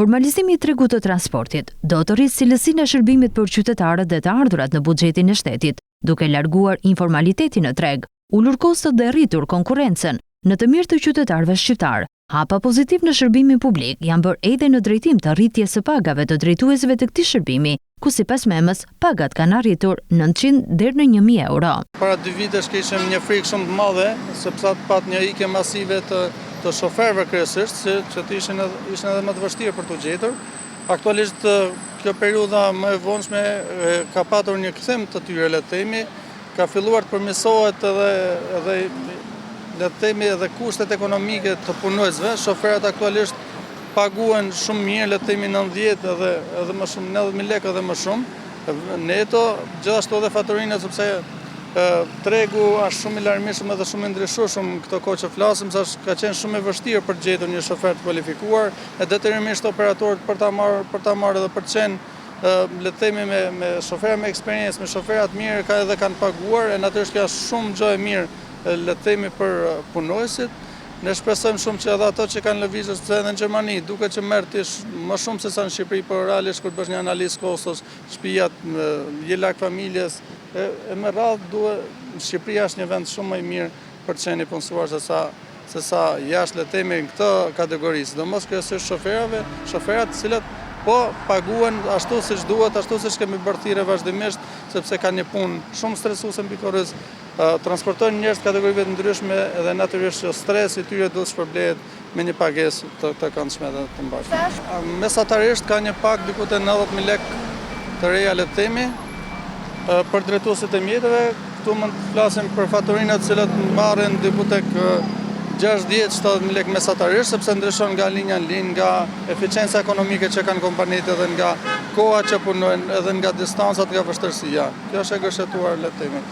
Formalizimi i tregut të transportit do të rrisë cilësinë e shërbimit për qytetarët dhe të ardhurat në buxhetin e shtetit, duke larguar informalitetin në treg, ulur kostot dhe rritur konkurrencën në të mirë të qytetarëve shqiptar. Hapa pozitiv në shërbimin publik janë bërë edhe në drejtim të rritjes së pagave të drejtuesve të këtij shërbimi, ku sipas memës pagat kanë arritur 900 deri në 1000 euro. Para 2 vitesh kishim një frikë shumë të madhe, sepse pat një ikje masive të shoferëve kryesisht, që ishin edhe më të vështirë për të gjetur. Aktualisht kjo periudha më e vonshme ka patur një kthim të tyre, le të themi, ka filluar të përmirësohet edhe le të themi edhe kushtet ekonomike të punojësve. Shoferat aktualisht paguhen shumë mirë, le të themi 90 edhe më shumë, 90.000 lekë edhe më shumë. Neto, gjithashtu edhe faturina, sepse tregu është shumë i larmishëm edhe shumë i ndryshueshëm këto kohë që flasim, sa ka qenë shumë e vështirë për të gjetur një shofer të kualifikuar, e detyrimisht operatorët për ta marrë edhe për të qenë le të themi me shofera me eksperiencë, me shofera të mirë kanë paguar, e natyrisht kjo është shumë gjë e mirë le të themi për punojësit. Ne shpresojmë shumë që edhe ato që kanë lëvizur edhe në Gjermani, duke që merr më shumë se sa në Shqipëri, por realisht kur bësh një analizë kostos, shtëpiat, jelak familjes, e me radhë Shqipëria është një vend shumë më i mirë për të qenë i punësuar se sa jashtë le të themi në këtë kategori, sidomos kryesisht shoferat të cilët po paguhen ashtu siç duhet, ashtu siç kemi bërë thirrje vazhdimisht, sepse kanë një punë shumë stresuese mbi korrëz, transportojnë njerëz të kategorive të ndryshme edhe natyrisht që stresi i tyre duhet shpërblehet me një pagesë të këndshme dhe të mbashme. Mesatarisht ka një pagë diku te 90.000 lekë të reja le të themi për drejtuesit e mjeteve. Këtu mund të flasim për faturinat të cilat marrin diku tek 60-70.000 lekë mesatarisht, sepse ndryshon nga linja në linjë, nga eficienca ekonomike që kanë kompanitë edhe nga koha që punojnë, edhe nga distancat, nga vështirësia. Kjo është e gërshetuar le të themi.